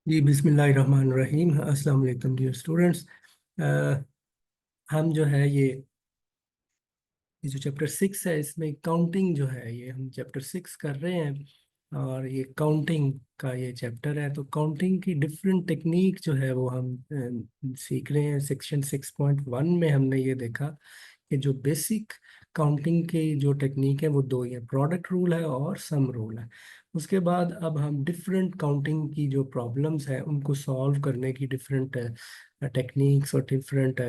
जी बिस्मिल्लाहिर्रहमानिर्रहीम। अस्सलाम वालेकुम डियर स्टूडेंट्स। हम जो है ये जो चैप्टर 6 है इसमें काउंटिंग जो है ये हम चैप्टर 6 कर रहे हैं। और ये काउंटिंग का ये चैप्टर है, तो काउंटिंग की डिफरेंट टेक्निक जो है वो हम सीख रहे हैं। सेक्शन 6.1 में हमने ये देखा कि जो बेसिक काउंटिंग की जो टेक्निक है वो दो ही है, प्रोडक्ट रूल है और सम रूल है। उसके बाद अब हम डिफरेंट काउंटिंग की जो प्रॉब्लम्स है उनको सॉल्व करने की डिफरेंट टेक्निक्स और डिफरेंट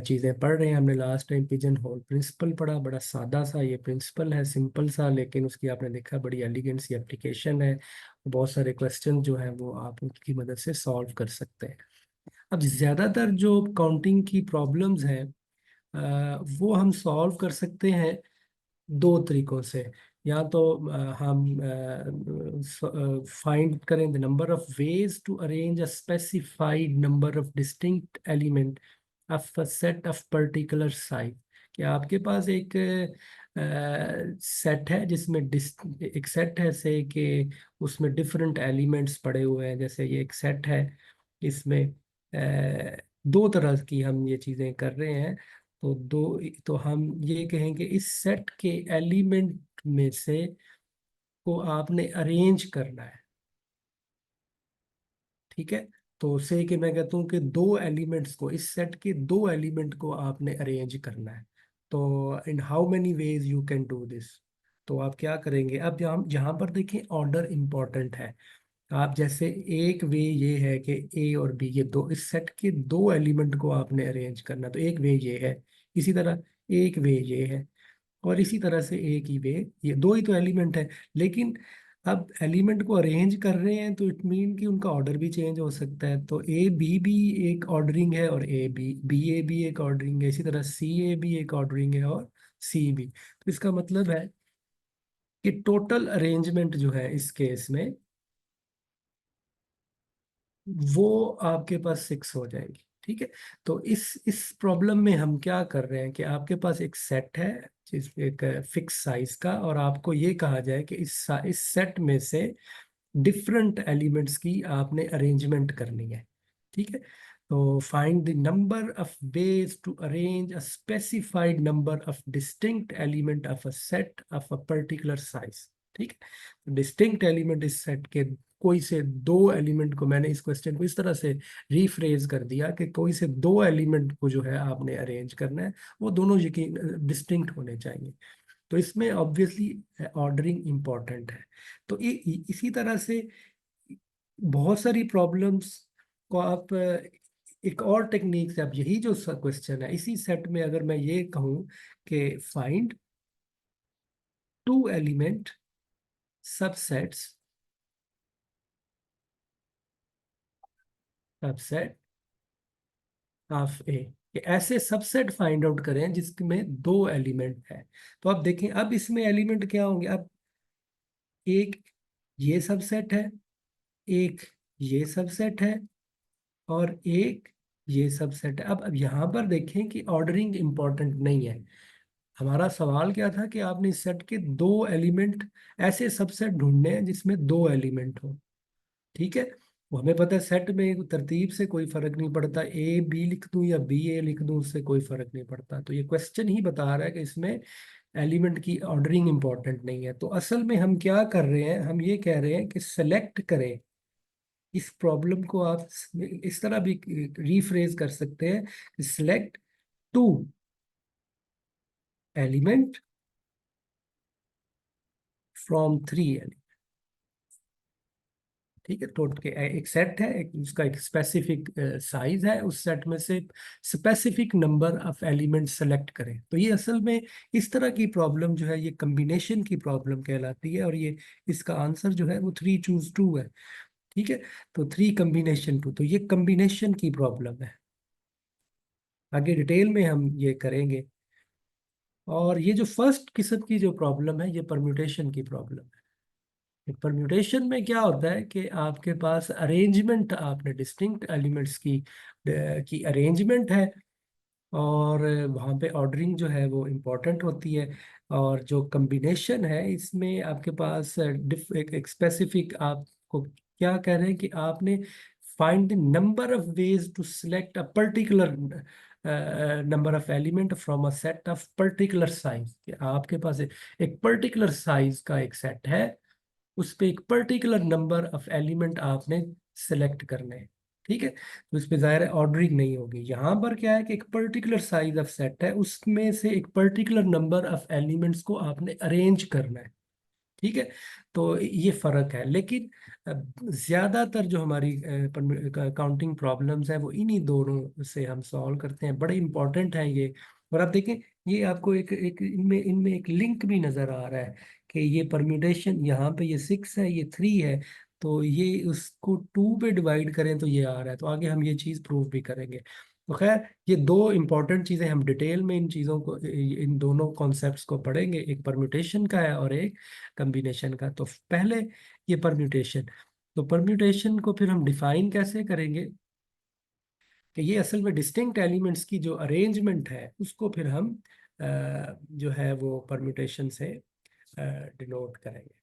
चीज़ें पढ़ रहे हैं। हमने last time pigeon hole principle पढ़ा, बड़ा सादा सा ये प्रिंसिपल है, सिंपल सा, लेकिन उसकी आपने देखा बड़ी एलिगेंट सी एप्लीकेशन है। बहुत सारे क्वेश्चन जो है वो आप उसकी मदद से सॉल्व कर सकते हैं। अब ज़्यादातर जो काउंटिंग की प्रॉब्लम्स हैं वो हम सॉल्व कर सकते हैं दो तरीकों से। या तो हम फाइंड करें the number of ways to arrange a specified number of distinct element of a set of particular size. कि आपके पास एक सेट है जिसमें एक सेट है से कि उसमें डिफरेंट एलिमेंट्स पड़े हुए हैं। जैसे ये एक सेट है, इसमें दो तरह की हम ये चीज़ें कर रहे हैं। तो दो, तो हम ये कहेंगे इस सेट के एलिमेंट में से को आपने अरेंज करना है। ठीक है, तो से कि मैं कहता हूँ कि दो एलिमेंट्स को, इस सेट के दो एलिमेंट को आपने अरेंज करना है। तो in how many ways you can do this. तो आप क्या करेंगे, अब यहाँ यहाँ पर देखिए ऑर्डर इंपॉर्टेंट है। आप जैसे एक वे ये है कि ए और बी, ये दो, इस सेट के दो एलिमेंट को आपने अरेंज करना, तो एक वे ये है। इसी तरह एक वे ये है, और इसी तरह से एक ही वे, ये दो ही तो एलिमेंट है। लेकिन अब एलिमेंट को अरेंज कर रहे हैं तो इट मीन कि उनका ऑर्डर भी चेंज हो सकता है। तो ए बी भी एक ऑर्डरिंग है, और ए बी बी ए भी एक ऑर्डरिंग है, इसी तरह सी ए भी एक ऑर्डरिंग है, और सी बी। तो इसका मतलब है कि टोटल अरेंजमेंट जो है इस केस में वो आपके पास 6 हो जाएगी। ठीक है, तो इस प्रॉब्लम में हम क्या कर रहे हैं कि आपके पास एक सेट है जिस एक फिक्स साइज का, और आपको ये कहा जाए कि इस सेट में से डिफरेंट एलिमेंट्स की आपने अरेंजमेंट करनी है। ठीक है, तो find the number of ways to arrange a specified number of distinct element of a set of a particular size. ठीक है, डिस्टिंक्ट एलिमेंट इस सेट के कोई से दो एलिमेंट को, मैंने इस क्वेश्चन को इस तरह से रीफ्रेज कर दिया कि कोई से दो एलिमेंट को जो है आपने अरेंज करना है, वो दोनों यकीन डिस्टिंक्ट होने चाहिए। तो इसमें ऑब्वियसली ऑर्डरिंग इंपॉर्टेंट है। तो इसी तरह से बहुत सारी प्रॉब्लम्स को आप एक और टेक्निक से, अब यही जो क्वेश्चन है इसी सेट में अगर मैं ये कहूँ कि find two element subsets subset of A, कि ऐसे सबसेट फाइंड आउट करें जिसमें दो एलिमेंट है। तो अब देखें, अब इसमें एलिमेंट क्या होंगे। अब एक ये सबसेट है, एक ये सबसेट है, और एक ये सबसेट है। अब यहाँ पर देखें कि ऑर्डरिंग इंपॉर्टेंट नहीं है। हमारा सवाल क्या था कि आपने इस सेट के दो एलिमेंट, ऐसे सबसेट ढूंढने हैं जिसमें दो एलिमेंट हो। ठीक है, वो हमें पता है सेट में तरतीब से कोई फर्क नहीं पड़ता, ए बी लिख दूं या बी ए लिख दूं उससे कोई फर्क नहीं पड़ता। तो ये क्वेश्चन ही बता रहा है कि इसमें एलिमेंट की ऑर्डरिंग इंपॉर्टेंट नहीं है। तो असल में हम क्या कर रहे हैं, हम ये कह रहे हैं कि सेलेक्ट करें। इस प्रॉब्लम को आप इस तरह भी रीफ्रेज कर सकते हैं, select two element from three element. ठीक है, तो एक सेट है, एक उसका एक स्पेसिफिक साइज है, उस सेट में से specific number of element select करें। तो ये असल में इस तरह की प्रॉब्लम जो है ये कम्बिनेशन की प्रॉब्लम कहलाती है, और ये इसका आंसर जो है वो 3 चूज 2 है। ठीक है, तो 3 कम्बिनेशन 2, तो ये कम्बिनेशन की प्रॉब्लम है। आगे डिटेल में हम ये करेंगे। और ये जो फर्स्ट किस्म की जो प्रॉब्लम है ये परम्यूटेशन की प्रॉब्लम है। परम्यूटेशन में क्या होता है कि आपके पास अरेंजमेंट, आपने डिस्टिंक्ट एलिमेंट्स की अरेंजमेंट है, और वहाँ पे ऑर्डरिंग जो है वो इम्पोर्टेंट होती है। और जो कम्बिनेशन है इसमें आपके पास एक स्पेसिफिक आपको क्या कह रहे हैं कि आपने find the number of ways to select a particular number of element from a set of particular size, कि आपके पास एक पर्टिकुलर साइज का एक सेट है, उस पे एक पर्टिकुलर नंबर ऑफ एलिमेंट आपने सेलेक्ट करने हैं। ठीक है, तो इस पे जाहिर है ऑर्डरिंग नहीं होगी। यहाँ पर क्या है कि एक पर्टिकुलर साइज ऑफ सेट है, उसमें से एक पर्टिकुलर नंबर ऑफ एलिमेंट्स को आपने अरेंज करना है। ठीक है, तो ये फर्क है। लेकिन ज्यादातर जो हमारी काउंटिंग प्रॉब्लम्स है वो इन्हीं दोनों से हम सॉल्व करते हैं, बड़े इंपॉर्टेंट हैं ये। और आप देखें, ये आपको एक एक इनमें इनमें एक लिंक भी नजर आ रहा है कि ये परम्यूटेशन, यहाँ पे ये 6 है, ये 3 है, तो ये उसको 2 पे डिवाइड करें तो ये आ रहा है। तो आगे हम ये चीज प्रूव भी करेंगे। तो खैर, ये दो इंपॉर्टेंट चीजें, हम डिटेल में इन चीजों को, इन दोनों कॉन्सेप्ट्स को पढ़ेंगे, एक परम्यूटेशन का है और एक कम्बिनेशन का। तो पहले ये परम्यूटेशन, तो परम्यूटेशन को फिर हम डिफाइन कैसे करेंगे कि ये असल में डिस्टिंक्ट एलिमेंट्स की जो अरेंजमेंट है उसको फिर हम जो है वो परम्यूटेशन से डिनोट करेंगे।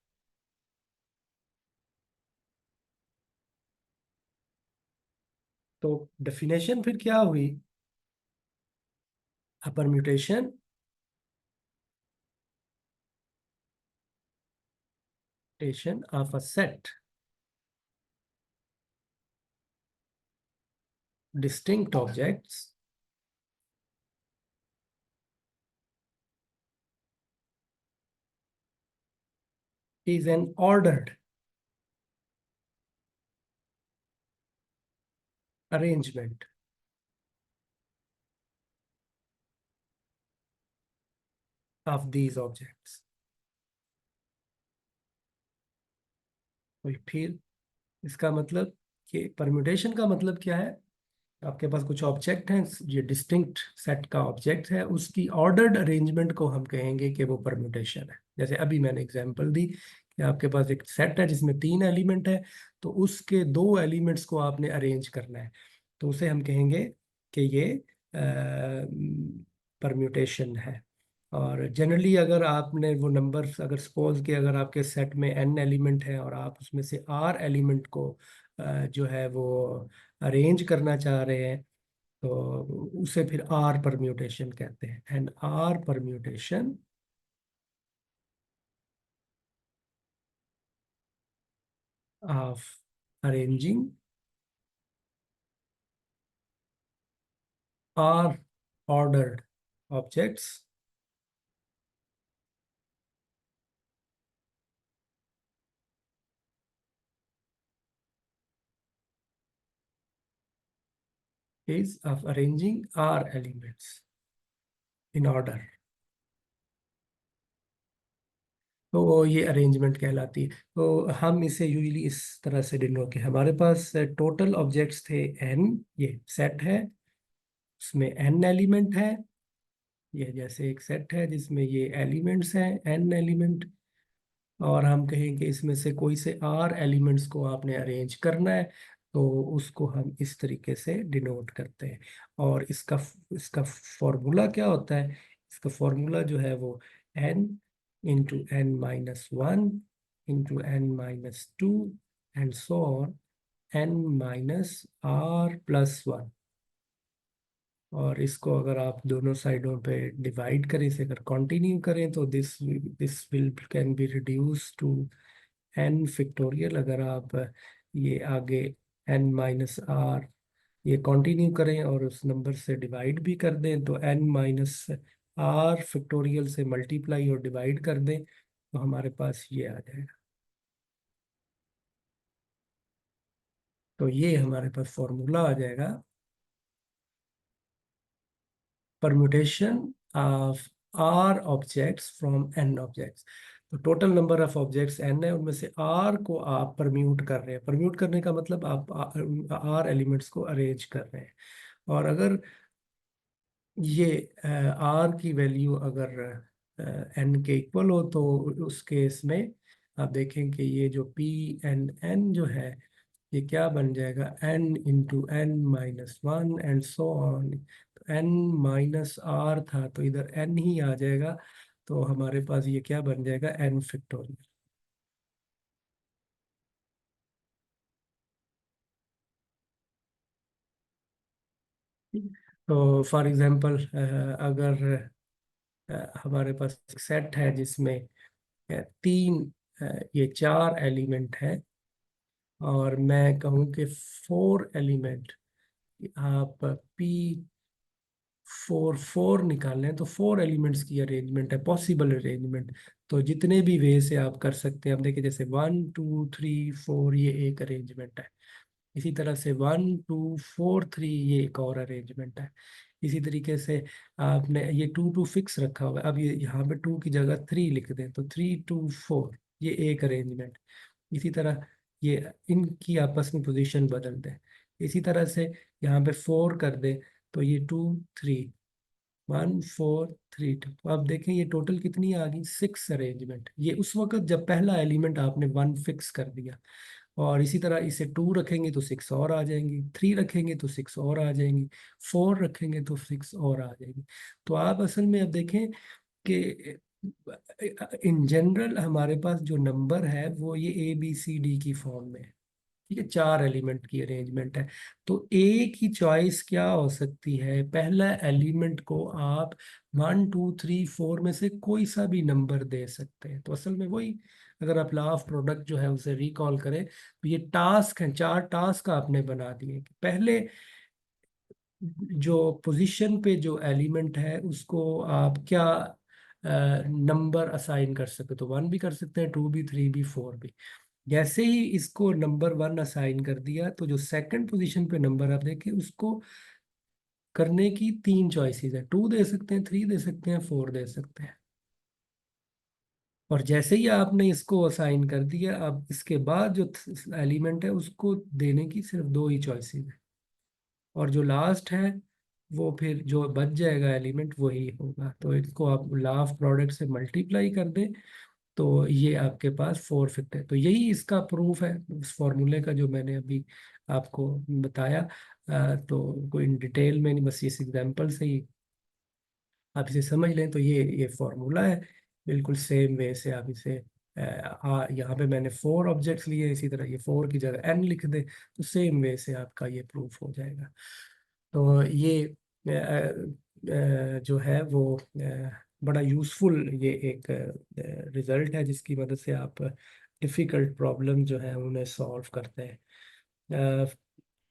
तो डेफिनेशन फिर क्या हुई? A permutation of a set distinct objects is an ordered arrangement of these objects। तो फिर इसका मतलब कि परम्यूटेशन का मतलब क्या है? आपके पास कुछ ऑब्जेक्ट हैं, ये डिस्टिंक्ट सेट का ऑब्जेक्ट है, उसकी ऑर्डर्ड अरेंजमेंट को हम कहेंगे कि वो परम्यूटेशन है। जैसे अभी मैंने एग्जांपल दी कि आपके पास एक सेट है जिसमें 3 एलिमेंट है, तो उसके 2 एलिमेंट्स को आपने अरेंज करना है, तो उसे हम कहेंगे कि ये परम्यूटेशन है। और जनरली अगर आपने वो नंबर, अगर सपोज कि अगर आपके सेट में n एलिमेंट है और आप उसमें से r एलिमेंट को जो है वो अरेंज करना चाह रहे हैं, तो उसे फिर आर परम्यूटेशन कहते हैं। And R permutation of arranging are ordered objects is of arranging R elements in order। तो ये अरेंजमेंट कहलाती है। तो हम इसे यूजली इस तरह से डिनोट के, हमारे पास टोटल ऑब्जेक्ट्स थे n, ये सेट है, उसमें n एलिमेंट है, ये जैसे एक सेट है जिसमें ये एलिमेंट्स हैं n एलिमेंट, और हम कहें कि इसमें से कोई से r एलिमेंट्स को आपने अरेंज करना है, तो उसको हम इस तरीके से डिनोट करते हैं। और इसका इसका फॉर्मूला क्या होता है? इसका फॉर्मूला जो है वो n into n-1 into n-2 and so on n-r+1। और इसको अगर आप दोनों साइडों पे डिवाइड करें, इसे अगर कंटिन्यू करें, तो this this will can be reduce to n factorial. अगर आप ये आगे n-r ये कंटिन्यू करें और उस नंबर से डिवाइड भी कर दें, तो n-r फैक्टोरियल से मल्टीप्लाई और डिवाइड कर दें, तो हमारे पास ये आ जाएगा। तो ये हमारे पास फॉर्मूला आ जाएगा, permutation of R objects from N objects. तो total number of objects N है, उनमें से आर को आप परम्यूट कर रहे हैं। परम्यूट करने का मतलब आप आर एलिमेंट्स को अरेंज कर रहे हैं। और अगर ये आर की वैल्यू अगर एन के इक्वल हो, तो उस केस में आप देखें कि ये जो पी एन एन जो है, ये क्या बन जाएगा? n into n-1 and so on. n minus R था, तो इधर n ही आ जाएगा, तो हमारे पास ये क्या बन जाएगा? n factorial. तो फॉर एग्जांपल अगर हमारे पास एक सेट है जिसमें तीन ये चार एलिमेंट है, और मैं कहूँ कि फोर एलिमेंट, आप पी फोर फोर निकालें, तो फोर एलिमेंट्स की अरेंजमेंट है, पॉसिबल अरेंजमेंट। तो जितने भी वे से आप कर सकते हैं, आप देखिए जैसे 1 2 3 4 ये एक अरेंजमेंट है। इसी तरह से 1 2 4 3 ये एक और अरेंजमेंट है। इसी तरीके से आपने ये 2 2 फिक्स रखा हुआ है, अब ये यहाँ पे 2 की जगह 3 लिख दें, तो 3 2 4 ये एक अरेंजमेंट। इसी तरह ये इनकी आपस में पोजीशन बदल दें। इसी तरह से यहाँ पे 4 कर दें, तो ये 2 3 1 4 3 2। तो आप देखें ये टोटल कितनी आ गई, 6 अरेंजमेंट। ये उस वक्त जब पहला एलिमेंट आपने 1 फिक्स कर दिया। और इसी तरह इसे 2 रखेंगे तो 6 और आ जाएंगी, 3 रखेंगे तो 6 और आ जाएंगी, 4 रखेंगे तो 6 और आ जाएंगी। तो आप असल में अब देखें कि इन जनरल हमारे पास जो नंबर है वो ये ABCD की फॉर्म में है। ठीक है, चार एलिमेंट की अरेंजमेंट है। तो एक ही चॉइस क्या हो सकती है, पहला एलिमेंट को आप 1 2 3 4 में से कोई सा भी नंबर दे सकते हैं। तो असल में वही, अगर आप लॉ ऑफ प्रोडक्ट जो है उसे रिकॉल करें, तो ये टास्क हैं, चार टास्क आपने बना दिए कि पहले जो पोजीशन पे जो एलिमेंट है उसको आप क्या नंबर असाइन कर सकते हो। तो 1 भी कर सकते हैं, 2 भी, 3 भी, 4 भी। जैसे ही इसको नंबर 1 असाइन कर दिया, तो जो सेकंड पोजीशन पे नंबर आप देखें उसको करने की तीन चॉइसेस है, 2 दे सकते हैं, 3 दे सकते हैं, 4 दे सकते हैं। और जैसे ही आपने इसको असाइन कर दिया, अब इसके बाद जो एलिमेंट है उसको देने की सिर्फ दो ही चॉइसेस है। और जो लास्ट है वो फिर जो बच जाएगा एलिमेंट वही होगा। तो इसको आप लॉ ऑफ प्रोडक्ट से मल्टीप्लाई कर दें, तो ये आपके पास 4 फिफ्थ है। तो यही इसका प्रूफ है, उस फॉर्मूले का जो मैंने अभी आपको बताया। तो कोई इन डिटेल में नहीं, बस इस एग्जांपल से ही आप इसे समझ लें। तो ये फॉर्मूला है, बिल्कुल सेम वे से आप इसे यहाँ पे मैंने 4 ऑब्जेक्ट्स लिए, इसी तरह ये 4 की जगह n लिख दें, तो सेम वे से आपका ये प्रूफ हो जाएगा। तो ये जो है वो बड़ा यूज़फुल ये एक रिजल्ट है, जिसकी मदद से आप डिफ़िकल्ट प्रॉब्लम जो है उन्हें सॉल्व करते हैं। अ,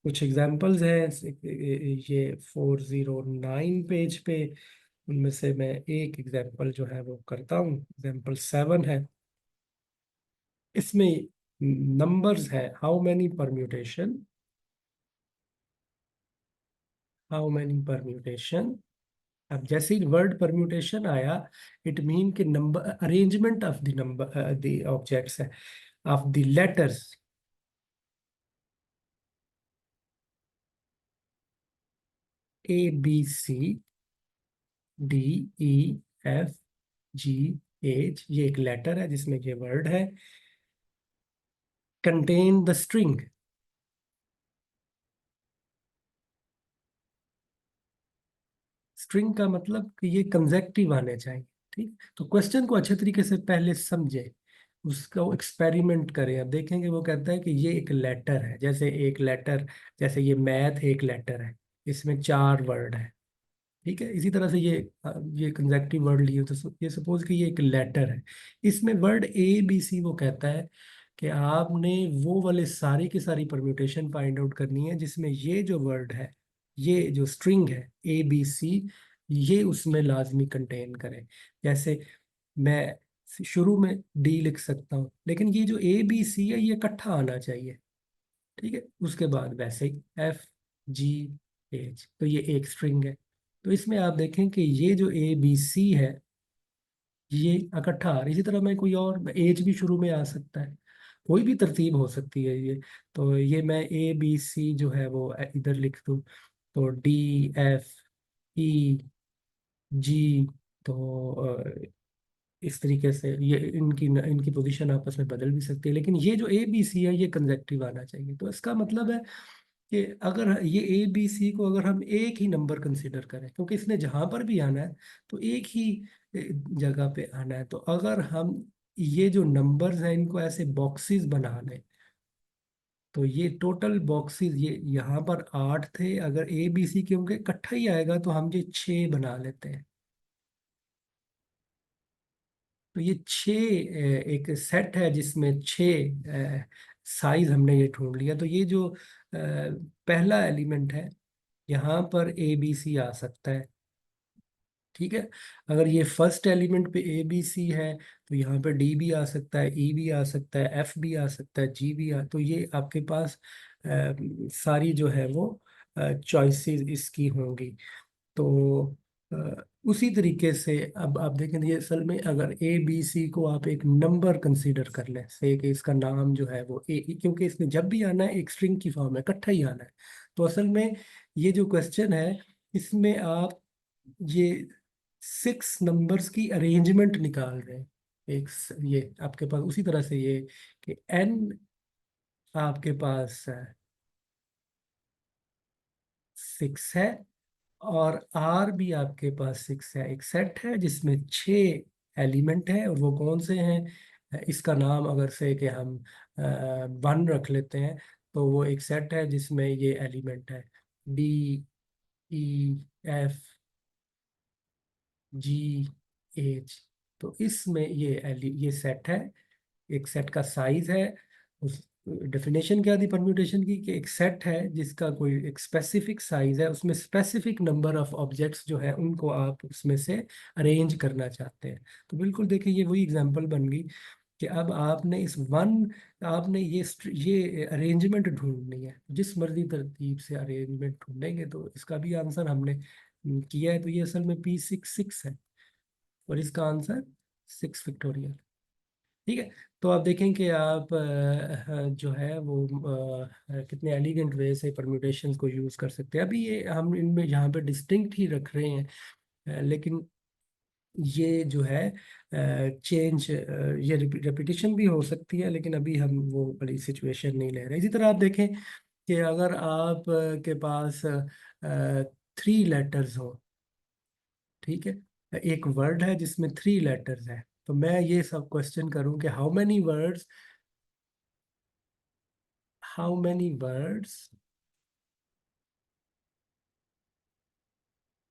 कुछ एग्जांपल्स हैं ये 409 पेज पे, उनमें से मैं एक एग्जांपल जो है वो करता हूँ। एग्जांपल 7 है, इसमें नंबर्स है, हाउ मैनी परम्यूटेशन। अब जैसे ही वर्ड परम्यूटेशन आया, इट मीन कि number arrangement of the number the objects है, ऑफ द लेटर्स। ABCDEFGH, ये एक लेटर है जिसमें ये वर्ड है। Contain the string. स्ट्रिंग का मतलब कि ये कंजेक्टिव आने चाहिए। ठीक, तो क्वेश्चन को अच्छे तरीके से पहले समझे, उसका एक्सपेरिमेंट करें। अब देखेंगे वो कहता है कि ये एक लेटर है, जैसे एक लेटर, जैसे ये मैथ एक लेटर है, इसमें चार वर्ड है। ठीक है, इसी तरह से ये कंजेक्टिव वर्ड लिए, तो ये सपोज कि ये एक लेटर है, इसमें वर्ड ABC वो कहता है कि आपने वो वाले सारी की सारी परम्यूटेशन फाइंड आउट करनी है जिसमें ये जो वर्ड है, ये जो स्ट्रिंग है ABC, ये उसमें लाजमी कंटेन करे। जैसे मैं शुरू में D लिख सकता हूँ, लेकिन ये जो ABC है ये इकट्ठा आना चाहिए। ठीक है, उसके बाद वैसे ही FGH, तो ये एक स्ट्रिंग है। तो इसमें आप देखें कि ये जो ABC है ये इकट्ठा आ रहा है। इसी तरह मैं कोई और एज भी शुरू में आ सकता है, कोई भी तरतीब हो सकती है ये। तो ये मैं ABC जो है वो इधर लिख दूँ, तो DFEG। तो इस तरीके से ये इनकी इनकी पोजीशन आपस में बदल भी सकती है, लेकिन ये जो ABC है ये कंजेक्टिव आना चाहिए। तो इसका मतलब है कि अगर ये ABC को अगर हम एक ही नंबर कंसिडर करें, क्योंकि इसने जहां पर भी आना है तो एक ही जगह पे आना है, तो अगर हम ये जो नंबर्स हैं इनको ऐसे बॉक्सेस बना लें, तो ये टोटल बॉक्सेस ये यहाँ पर 8 थे, अगर ए बी सी क्योंकि इकट्ठा ही आएगा तो हम ये 6 बना लेते हैं। तो ये 6 एक सेट है जिसमें 6 साइज हमने ये ढूंढ लिया। तो ये जो पहला एलिमेंट है यहाँ पर ए बी सी आ सकता है, ठीक है। अगर ये फर्स्ट एलिमेंट पे ए बी सी है तो यहाँ पे डी भी आ सकता है, ई भी आ सकता है, एफ भी आ सकता है, जी भी आ, तो ये आपके पास सारी जो है वो चॉइसेस इसकी होंगी। तो उसी तरीके से अब आप देखें, ये असल में अगर ए बी सी को आप एक नंबर कंसीडर कर लें, से कि इसका नाम जो है वो ए, क्योंकि इसने जब भी आना है एक स्ट्रिंग की फॉर्म है, इकट्ठा ही आना है। तो असल में ये जो क्वेश्चन है इसमें आप ये 6 नंबर्स की अरेंजमेंट निकाल रहे हैं। ये आपके पास उसी तरह से ये कि एन आपके पास 6 है और आर भी आपके पास 6 है। एक सेट है जिसमें 6 एलिमेंट है, और वो कौन से हैं, इसका नाम अगर से कि हम 1 रख लेते हैं, तो वो एक सेट है जिसमें ये एलिमेंट है D E F G H. तो इसमें ये सेट है, एक सेट का साइज है। उस डेफिनेशन क्या थी परम्यूटेशन की, कि एक सेट है जिसका कोई एक स्पेसिफिक साइज है, उसमें स्पेसिफिक नंबर ऑफ ऑब्जेक्ट्स जो है उनको आप उसमें से अरेंज करना चाहते हैं। तो बिल्कुल देखिए ये वही एग्जांपल बन गई कि अब आपने इस वन आपने ये अरेंजमेंट ढूंढनी है, जिस मर्जी तरतीब से अरेंजमेंट ढूंढेंगे तो इसका भी आंसर हमने किया है। तो ये असल में P66 है और इसका आंसर 6 फैक्टोरियल, ठीक है। तो आप देखें कि आप जो है वो कितने एलिगेंट वे से परम्यूटेशन को यूज़ कर सकते हैं। अभी ये हम इनमें यहाँ पे डिस्टिंक्ट ही रख रहे हैं, लेकिन ये जो है चेंज ये रेपिटेशन भी हो सकती है, लेकिन अभी हम वो बड़ी सिचुएशन नहीं ले रहे। इसी तरह आप देखें कि अगर आप के पास 3 लेटर्स हो, ठीक है, एक वर्ड है जिसमें 3 लेटर्स है, तो मैं ये सब क्वेश्चन करूं कि how many words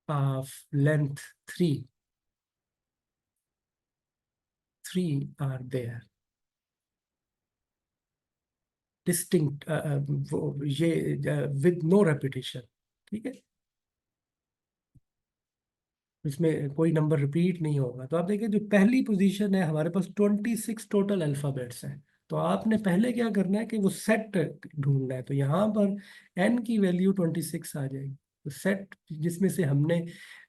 of length three three are there distinct, वो ये विद नो रेपिटेशन, ठीक है, इसमें कोई नंबर रिपीट नहीं होगा। तो आप देखिए जो पहली पोजीशन है हमारे पास 26 टोटल अल्फाबेट्स हैं। तो आपने पहले क्या करना है कि वो सेट ढूंढना है। तो यहाँ पर एन की वैल्यू 26 आ जाएगी। तो सेट जिसमें से हमने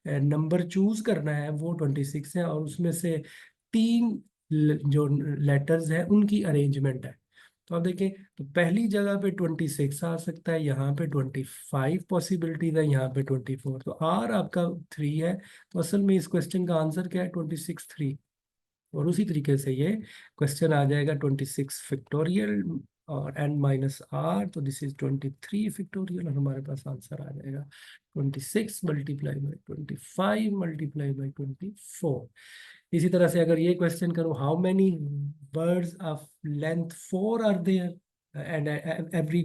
नंबर चूज करना है वो 26 है, और उसमें से 3 जो लेटर्स हैं उनकी अरेंजमेंट है। तो आप देखिए, तो पहली जगह पे 26 आ सकता है, यहाँ पे 25 पॉसिबिलिटीज है, यहाँ पे 24। तो आर आपका 3 है। तो असल में इस क्वेश्चन का आंसर क्या है, 26 3। और उसी तरीके से ये क्वेश्चन आ जाएगा 26 फैक्टोरियल और n-r, तो दिस इज 23 फैक्टोरियल, और हमारे पास आंसर आ जाएगा 26 × 25 × 24। इसी तरह से अगर ये क्वेश्चन करूँ, how many words of length 4 are there and every,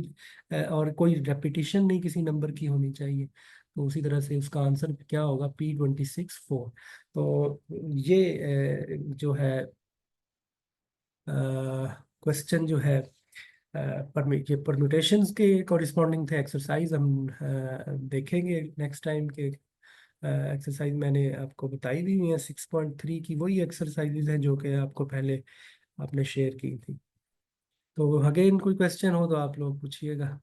और कोई रेपिटेशन नहीं किसी नंबर की होनी चाहिए, तो उसी तरह से उसका आंसर क्या होगा, P26 4। तो ये जो है क्वेश्चन जो है ये परम्यूटेशंस के कॉरिस्पॉन्डिंग थे। एक्सरसाइज हम देखेंगे नेक्स्ट टाइम के। एक्सरसाइज मैंने आपको बताई दी हुई है 6.3 की, वही एक्सरसाइजेज हैं जो कि आपको पहले आपने शेयर की थी। तो अगेन कोई क्वेश्चन हो तो आप लोग पूछिएगा।